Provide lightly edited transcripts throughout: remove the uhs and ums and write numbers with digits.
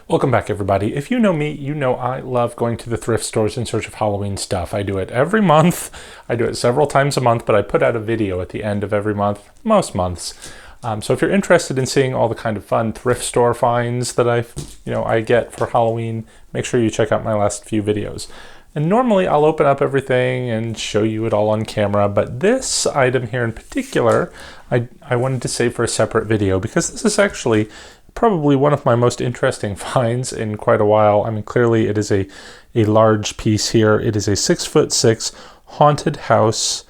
Welcome back, everybody. If you know me, you know I love going to the thrift stores in search of Halloween stuff. I do it every month. I do it several times a month, but I put out a video at the end of every month, most months. So if you're interested in seeing all the kind of fun thrift store finds that I get for Halloween, make sure you check out my last few videos. And normally I'll open up everything and show you it all on camera, but this item here in particular, I wanted to save for a separate video because this is actually probably one of my most interesting finds in quite a while. I mean, clearly it is a large piece here. It is a 6'6" haunted house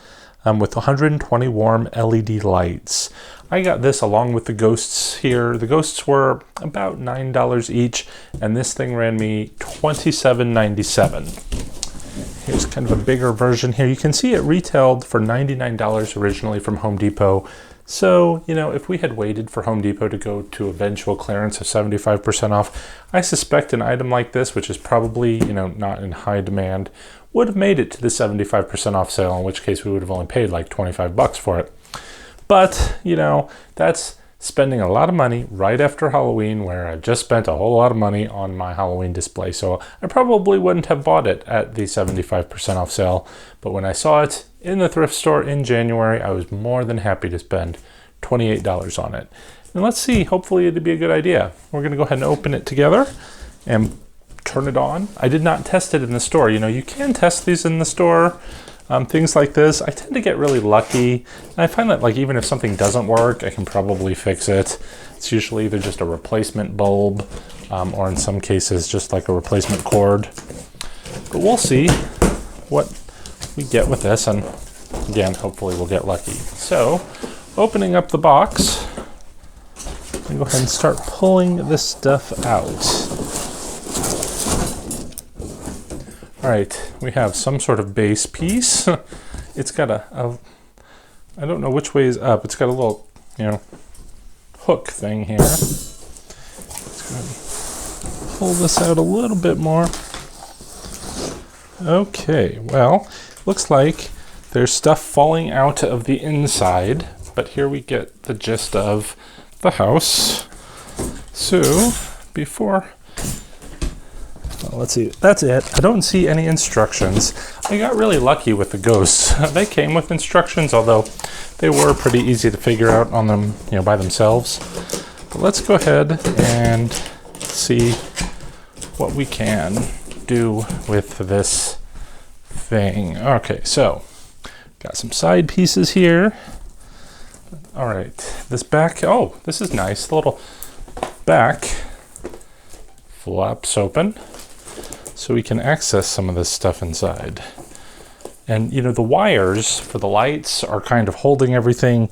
with 120 warm LED lights. I got this along with the ghosts here. The ghosts were about $9 each, and this thing ran me $27.97. Here's kind of a bigger version here. You can see it retailed for $99 originally from Home Depot. So, if we had waited for Home Depot to go to eventual clearance of 75% off, I suspect an item like this, which is probably, not in high demand, would have made it to the 75% off sale, in which case we would have only paid like 25 bucks for it. But, that's spending a lot of money right after Halloween, where I just spent a whole lot of money on my Halloween display. So I probably wouldn't have bought it at the 75% off sale. But when I saw it in the thrift store in January, I was more than happy to spend $28 on it. And let's see, hopefully it'd be a good idea. We're going to go ahead and open it together and turn it on. I did not test it in the store. You can test these in the store. Things like this, I tend to get really lucky. And I find that even if something doesn't work, I can probably fix it. It's usually either just a replacement bulb or in some cases just like a replacement cord. But we'll see what we get with this, and again, hopefully we'll get lucky. So, opening up the box, I'm going to go ahead and start pulling this stuff out. All right, we have some sort of base piece. It's got I don't know which way is up. It's got a little, hook thing here. Let's go ahead and pull this out a little bit more. Okay, well, looks like there's stuff falling out of the inside, but here we get the gist of the house. So, let's see, that's it. I don't see any instructions. I got really lucky with the ghosts. They came with instructions, although they were pretty easy to figure out on them, by themselves. But let's go ahead and see what we can do with this thing. Okay, so got some side pieces here. All right, this back, this is nice. The little back flaps open so we can access some of this stuff inside. And the wires for the lights are kind of holding everything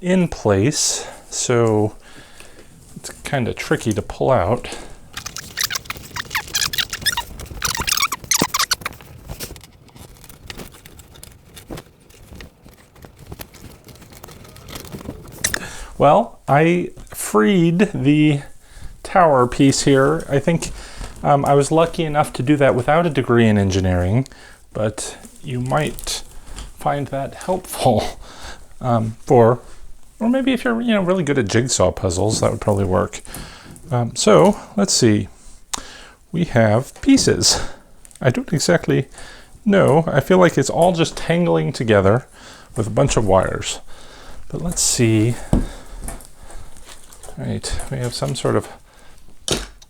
in place, so it's kind of tricky to pull out. Well, I freed the tower piece here. I think I was lucky enough to do that without a degree in engineering, but you might find that helpful or maybe if you're really good at jigsaw puzzles, that would probably work. So let's see. We have pieces. I don't exactly know. I feel like it's all just tangling together with a bunch of wires. But let's see. All right, we have some sort of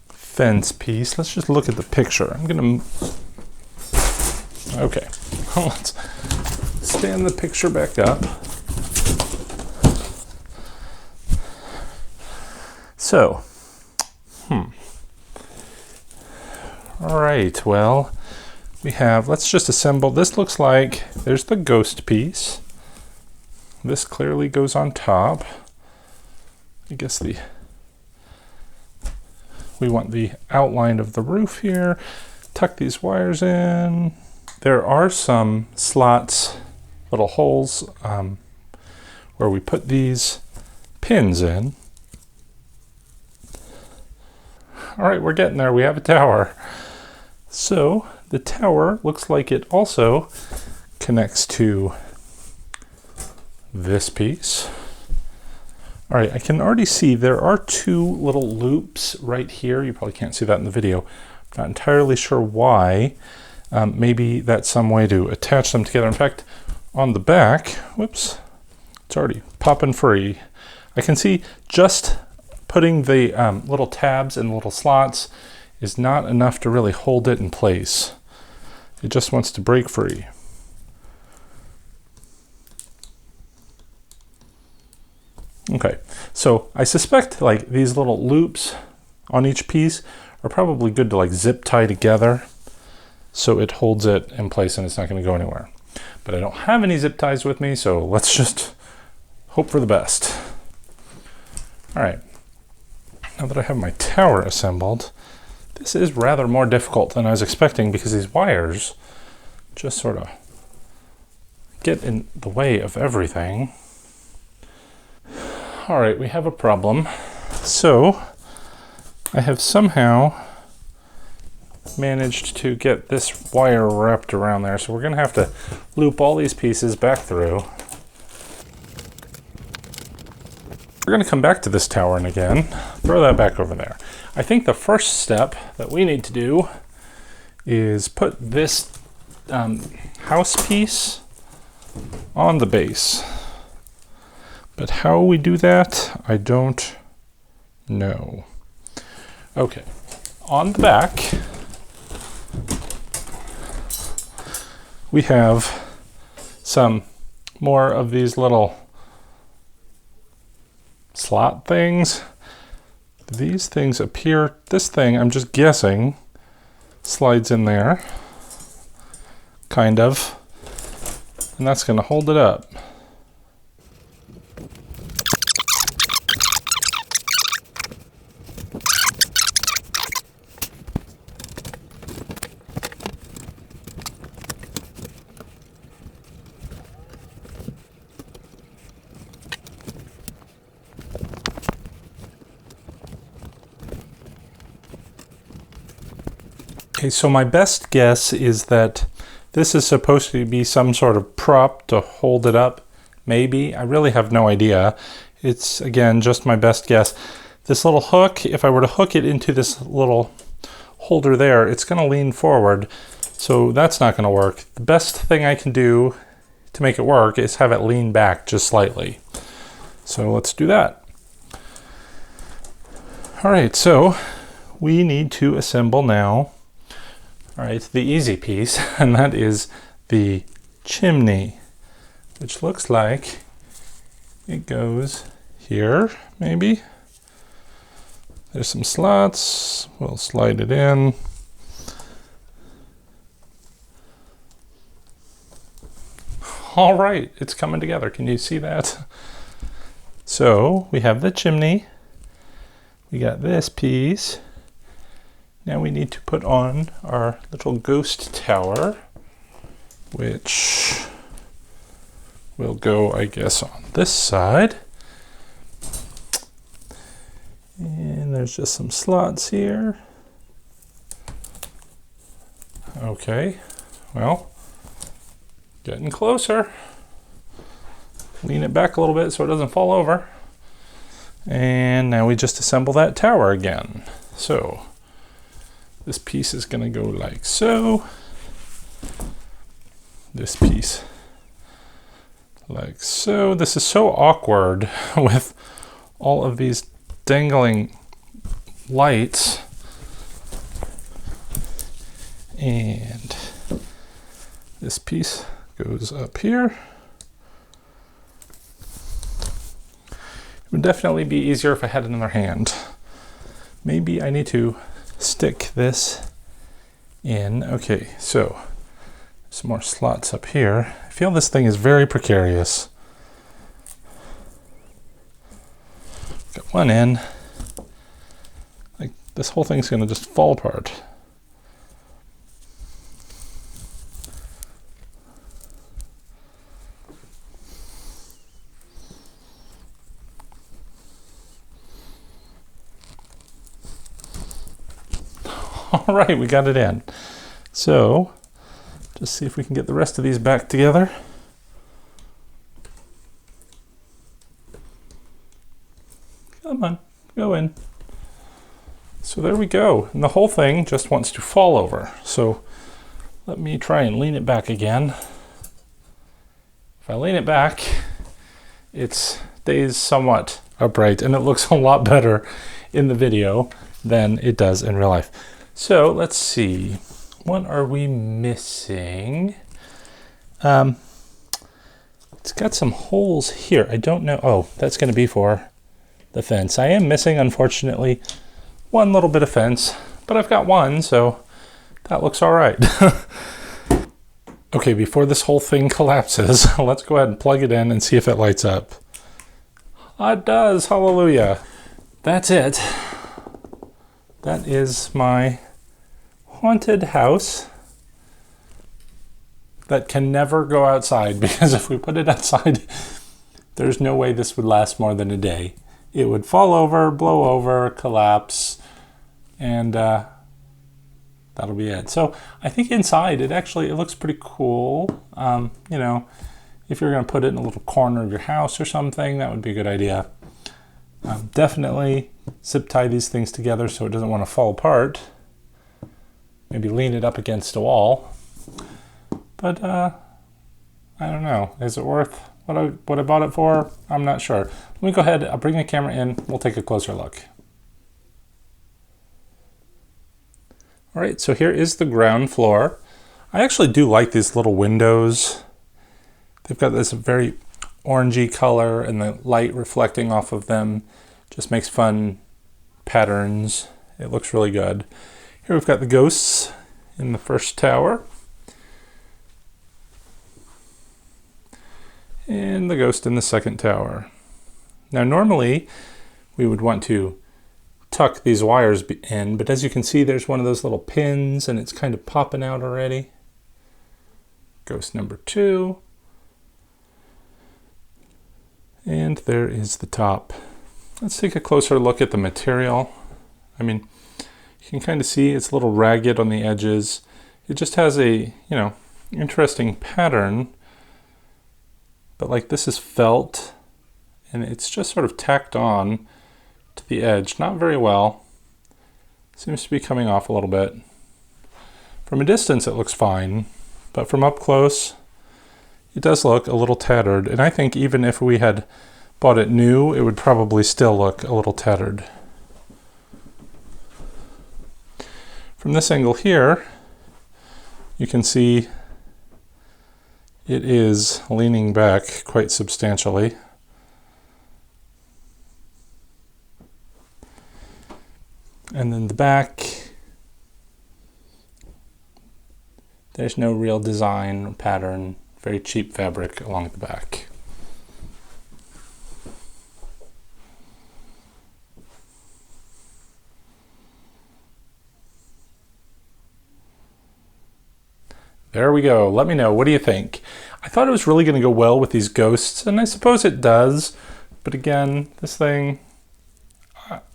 fence piece. Let's just look at the picture. Okay, let's stand the picture back up. So, all right, well, let's just assemble. This looks like, there's the ghost piece. This clearly goes on top. I guess we want the outline of the roof here. Tuck these wires in. There are some slots, little holes, where we put these pins in. All right, we're getting there. We have a tower. So the tower looks like it also connects to this piece. All right, I can already see there are two little loops right here. You probably can't see that in the video. I'm not entirely sure why. Maybe that's some way to attach them together. In fact, on the back, whoops, it's already popping free. I can see just putting the little tabs and little slots is not enough to really hold it in place. It just wants to break free. Okay, so I suspect like these little loops on each piece are probably good to like zip tie together so it holds it in place and it's not going to go anywhere. But I don't have any zip ties with me, so let's just hope for the best. All right, now that I have my tower assembled, this is rather more difficult than I was expecting because these wires just sort of get in the way of everything. All right, we have a problem. So I have somehow managed to get this wire wrapped around there. So we're gonna have to loop all these pieces back through. We're gonna come back to this tower and again, throw that back over there. I think the first step that we need to do is put this house piece on the base. But how we do that, I don't know. Okay, on the back, we have some more of these little slot things. These things appear, this thing, I'm just guessing, slides in there, kind of, and that's gonna hold it up. Okay, so my best guess is that this is supposed to be some sort of prop to hold it up. Maybe, I really have no idea. It's, again, just my best guess. This little hook, if I were to hook it into this little holder there, it's gonna lean forward. So that's not gonna work. The best thing I can do to make it work is have it lean back just slightly. So let's do that. All right, so we need to assemble now. All right, the easy piece, and that is the chimney, which looks like it goes here, maybe. There's some slots, we'll slide it in. All right, it's coming together, can you see that? So we have the chimney, we got this piece. Now we need to put on our little ghost tower, which will go, I guess, on this side. And there's just some slots here. Okay, well, getting closer. Lean it back a little bit so it doesn't fall over. And now we just assemble that tower again. So this piece is going to go like so. This piece like so. This is so awkward with all of these dangling lights. And this piece goes up here. It would definitely be easier if I had another hand. Maybe I need to stick this in. Okay, so some more slots up here. I feel this thing is very precarious. Got one in. Like this whole thing's gonna just fall apart. All right, we got it in. So, just see if we can get the rest of these back together. Go in. So there we go. And the whole thing just wants to fall over. So let me try and lean it back again. If I lean it back, it stays somewhat upright, and it looks a lot better in the video than it does in real life. So let's see. What are we missing? It's got some holes here. I don't know. Oh, that's going to be for the fence. I am missing, unfortunately, one little bit of fence, but I've got one, so that looks all right. Okay, before this whole thing collapses, let's go ahead and plug it in and see if it lights up. It does. Hallelujah. That's it. That is my haunted house that can never go outside, because if we put it outside, there's no way this would last more than a day. It would fall over, blow over, collapse, and that'll be it. So I think inside it looks pretty cool. You know, if you're going to put it in a little corner of your house or something, that would be a good idea. Definitely zip tie these things together so it doesn't want to fall apart. Maybe lean it up against a wall. But I don't know. Is it worth what I bought it for? I'm not sure. Let me go ahead. I'll bring the camera in. We'll take a closer look. All right, so here is the ground floor. I actually do like these little windows. They've got this very orangey color, and the light reflecting off of them just makes fun patterns. It looks really good. Here we've got the ghosts in the first tower, and the ghost in the second tower. Now normally we would want to tuck these wires in, but as you can see, there's one of those little pins and it's kind of popping out already. Ghost number 2. And there is the top. Let's take a closer look at the material. I mean, you can kind of see it's a little ragged on the edges. It just has a, interesting pattern. But like this is felt, and it's just sort of tacked on to the edge. Not very well. Seems to be coming off a little bit. From a distance it looks fine, but from up close it does look a little tattered. And I think even if we had bought it new, it would probably still look a little tattered. From this angle here, you can see it is leaning back quite substantially. And then the back, there's no real design or pattern, very cheap fabric along the back. There we go. Let me know. What do you think? I thought it was really going to go well with these ghosts, and I suppose it does. But again, this thing,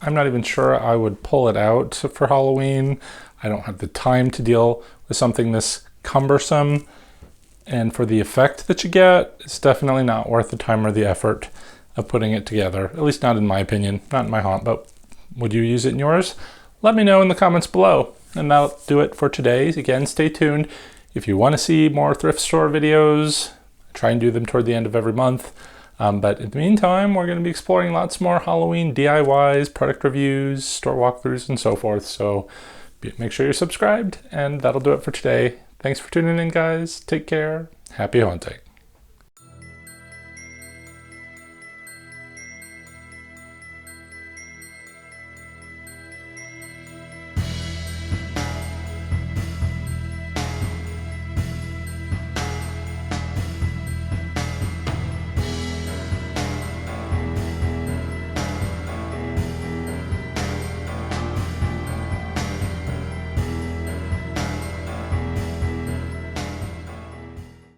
I'm not even sure I would pull it out for Halloween. I don't have the time to deal with something this cumbersome. And for the effect that you get, it's definitely not worth the time or the effort of putting it together. At least not in my opinion, not in my haunt, but would you use it in yours? Let me know in the comments below. And that'll do it for today. Again, stay tuned. If you want to see more thrift store videos, I try and do them toward the end of every month. But in the meantime, we're going to be exploring lots more Halloween DIYs, product reviews, store walkthroughs, and so forth. So make sure you're subscribed, and that'll do it for today. Thanks for tuning in, guys. Take care. Happy haunting.